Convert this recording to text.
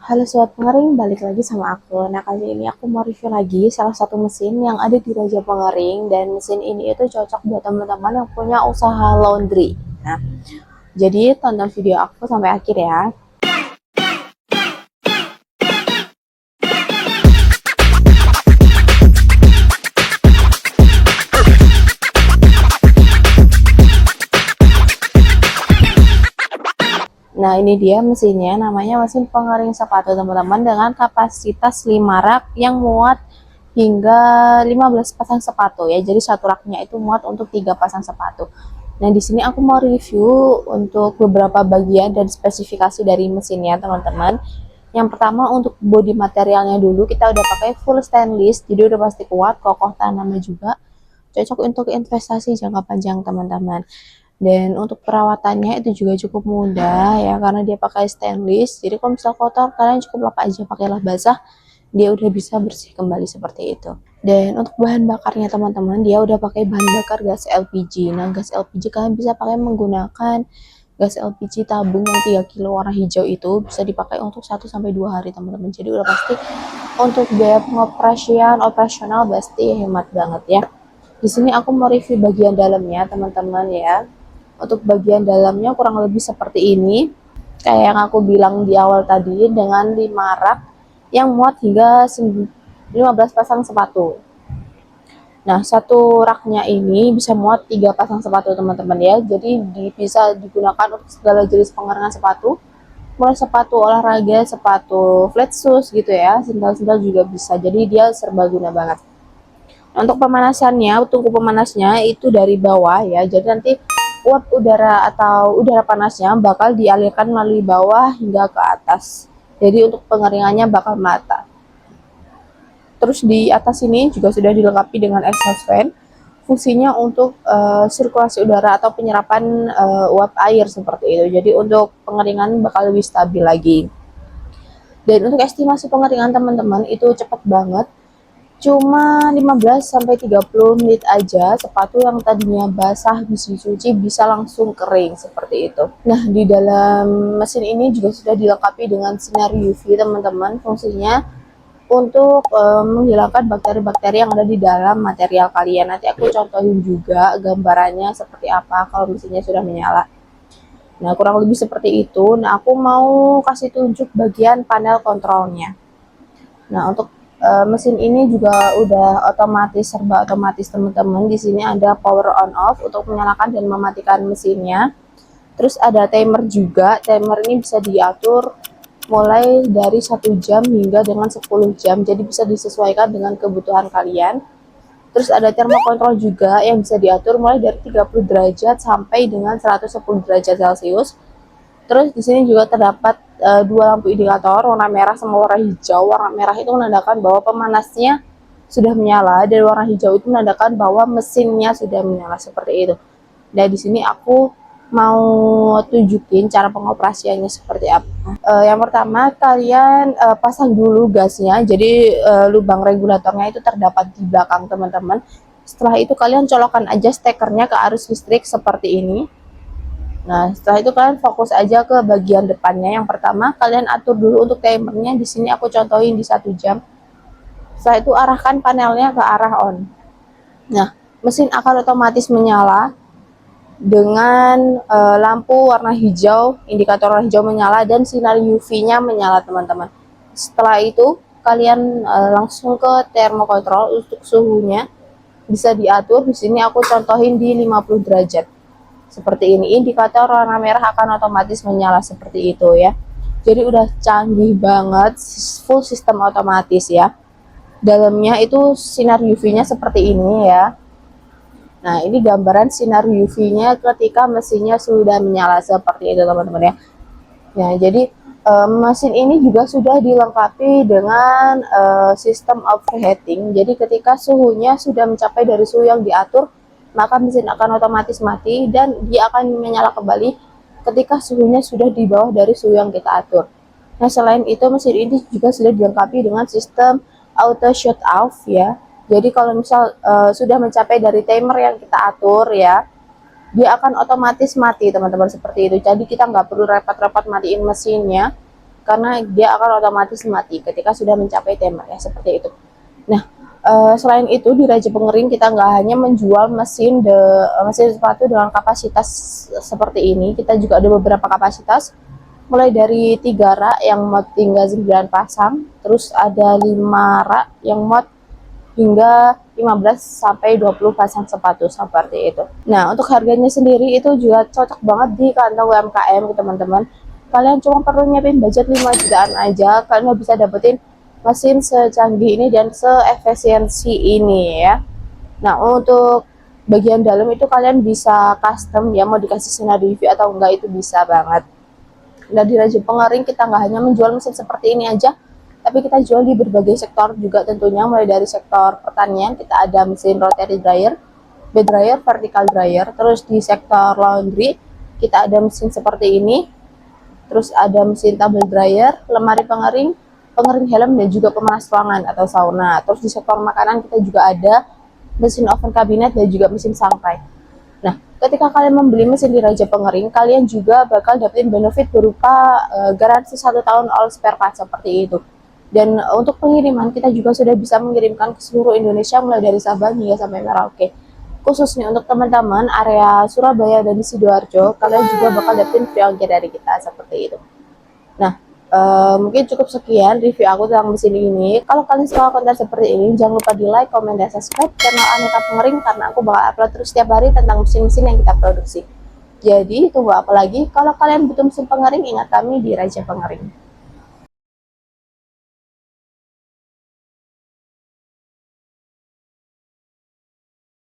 Halo Sobat Pengering, balik lagi sama aku. Nah, kali ini aku mau review lagi salah satu mesin yang ada di Raja Pengering. Dan mesin ini itu cocok buat teman-teman yang punya usaha laundry. Nah, jadi tonton video aku sampai akhir ya. Nah, ini dia mesinnya, namanya mesin pengering sepatu teman-teman, dengan kapasitas 5 rak yang muat hingga 15 pasang sepatu ya. Jadi satu raknya itu muat untuk 3 pasang sepatu. Nah, di sini aku mau review untuk beberapa bagian dan spesifikasi dari mesinnya teman-teman. Yang pertama, untuk bodi materialnya dulu, kita udah pakai full stainless, jadi udah pasti kuat, kokoh tanamnya juga, cocok untuk investasi jangka panjang teman-teman. Dan untuk perawatannya itu juga cukup mudah ya, karena dia pakai stainless. Jadi kalau misal kotor, kalian cukup lap aja pakai lap basah, dia udah bisa bersih kembali seperti itu. Dan untuk bahan bakarnya teman-teman, dia udah pakai bahan bakar gas LPG. Nah, gas LPG kalian bisa pakai menggunakan gas LPG tabung yang 3 kilo warna hijau, itu bisa dipakai untuk 1-2 hari teman-teman. Jadi udah pasti untuk biaya pengoperasian operasional pasti hemat banget ya. Di sini aku mau review bagian dalamnya teman-teman ya. Untuk bagian dalamnya kurang lebih seperti ini, kayak yang aku bilang di awal tadi, dengan 5 rak yang muat hingga 15 pasang sepatu. Nah, satu raknya ini bisa muat 3 pasang sepatu teman-teman ya. Jadi bisa digunakan untuk segala jenis pengeringan sepatu, mulai sepatu olahraga, sepatu flat shoes gitu ya, sendal-sendal juga bisa. Jadi dia serbaguna banget. Untuk pemanasannya, tungku pemanasnya itu dari bawah ya. Jadi nanti uap udara atau udara panasnya bakal dialirkan melalui bawah hingga ke atas. Jadi untuk pengeringannya bakal merata. Terus di atas ini juga sudah dilengkapi dengan exhaust fan. Fungsinya untuk sirkulasi udara atau penyerapan uap air seperti itu. Jadi untuk pengeringan bakal lebih stabil lagi. Dan untuk estimasi pengeringan teman-teman itu cepat banget. Cuma 15-30 menit aja, sepatu yang tadinya basah bisa dicuci bisa langsung kering seperti itu. Nah, di dalam mesin ini juga sudah dilengkapi dengan sinar UV teman-teman. Fungsinya untuk menghilangkan bakteri-bakteri yang ada di dalam material kalian. Nanti aku contohin juga gambarannya seperti apa kalau mesinnya sudah menyala. Nah, kurang lebih seperti itu. Nah, aku mau kasih tunjuk bagian panel kontrolnya. Nah, untuk mesin ini juga udah otomatis, serba otomatis teman-teman. Di sini ada power on off untuk menyalakan dan mematikan mesinnya. Terus ada timer juga. Timer ini bisa diatur mulai dari 1 jam hingga dengan 10 jam. Jadi bisa disesuaikan dengan kebutuhan kalian. Terus ada termokontrol juga yang bisa diatur mulai dari 30 derajat sampai dengan 110 derajat Celcius. Terus di sini juga terdapat 2 lampu indikator, warna merah sama warna hijau. Warna merah itu menandakan bahwa pemanasnya sudah menyala, dan warna hijau itu menandakan bahwa mesinnya sudah menyala seperti itu. Dan di sini aku mau tunjukin cara pengoperasiannya seperti apa. Yang pertama, kalian pasang dulu gasnya. Jadi lubang regulatornya itu terdapat di belakang teman-teman. Setelah itu kalian colokkan aja stekernya ke arus listrik seperti ini. Nah, setelah itu kalian fokus aja ke bagian depannya. Yang pertama, kalian atur dulu untuk timernya. Di sini aku contohin di 1 jam. Setelah itu arahkan panelnya ke arah on. Nah, mesin akan otomatis menyala dengan lampu warna hijau, indikator warna hijau menyala, dan sinar UV-nya menyala teman-teman. Setelah itu, kalian langsung ke termokontrol. Untuk suhunya bisa diatur. Di sini aku contohin di 50 derajat. Seperti ini, indikator warna merah akan otomatis menyala seperti itu ya. Jadi udah canggih banget, full sistem otomatis ya. Dalamnya itu sinar UV-nya seperti ini ya. Nah, ini gambaran sinar UV-nya ketika mesinnya sudah menyala seperti itu teman-teman ya. Nah, jadi mesin ini juga sudah dilengkapi dengan sistem overheating. Jadi ketika suhunya sudah mencapai dari suhu yang diatur, maka mesin akan otomatis mati dan dia akan menyala kembali ketika suhunya sudah di bawah dari suhu yang kita atur. Nah, selain itu mesin ini juga sudah dilengkapi dengan sistem auto shut off ya. Jadi kalau misal sudah mencapai dari timer yang kita atur ya, dia akan otomatis mati teman-teman seperti itu. Jadi kita nggak perlu repot-repot matiin mesinnya. karena dia akan otomatis mati ketika sudah mencapai timer ya, seperti itu. Nah, selain itu di Raja Pengering kita nggak hanya menjual mesin sepatu dengan kapasitas seperti ini, kita juga ada beberapa kapasitas mulai dari 3 rak yang muat hingga 9 pasang, terus ada 5 rak yang muat hingga 15 sampai 20 pasang sepatu seperti itu. Nah, untuk harganya sendiri itu juga cocok banget di kantong UMKM teman-teman. Kalian cuma perlu nyiapin budget 5 jutaan aja, kalian bisa dapetin mesin secanggih ini dan seefisiensi ini ya. Nah, untuk bagian dalam itu kalian bisa custom ya, mau dikasih sinar review atau enggak itu bisa banget. Nah, di Raja Pengering kita nggak hanya menjual mesin seperti ini aja, tapi kita jual di berbagai sektor juga tentunya, mulai dari sektor pertanian kita ada mesin rotary dryer, bed dryer, vertical dryer, terus di sektor laundry kita ada mesin seperti ini, terus ada mesin tumble dryer, lemari pengering, pengering helm, dan juga pemanas ruangan atau sauna. Terus di sektor makanan kita juga ada mesin oven kabinet dan juga mesin sangrai. Nah, ketika kalian membeli mesin di Raja Pengering, kalian juga bakal dapetin benefit berupa garansi 1 tahun all spare part seperti itu. Dan untuk pengiriman kita juga sudah bisa mengirimkan ke seluruh Indonesia mulai dari Sabang hingga sampai Merauke. Khususnya untuk teman-teman area Surabaya dan Sidoarjo, kalian juga bakal dapetin free ongkir dari kita seperti itu. Nah, mungkin cukup sekian review aku tentang mesin ini. Kalau kalian suka konten seperti ini, jangan lupa di like, comment, dan subscribe channel Aneka Pengering, karena aku bakal upload terus setiap hari tentang mesin-mesin yang kita produksi. Jadi tunggu apa lagi? Kalau kalian butuh mesin pengering, ingat kami di Raja Pengering.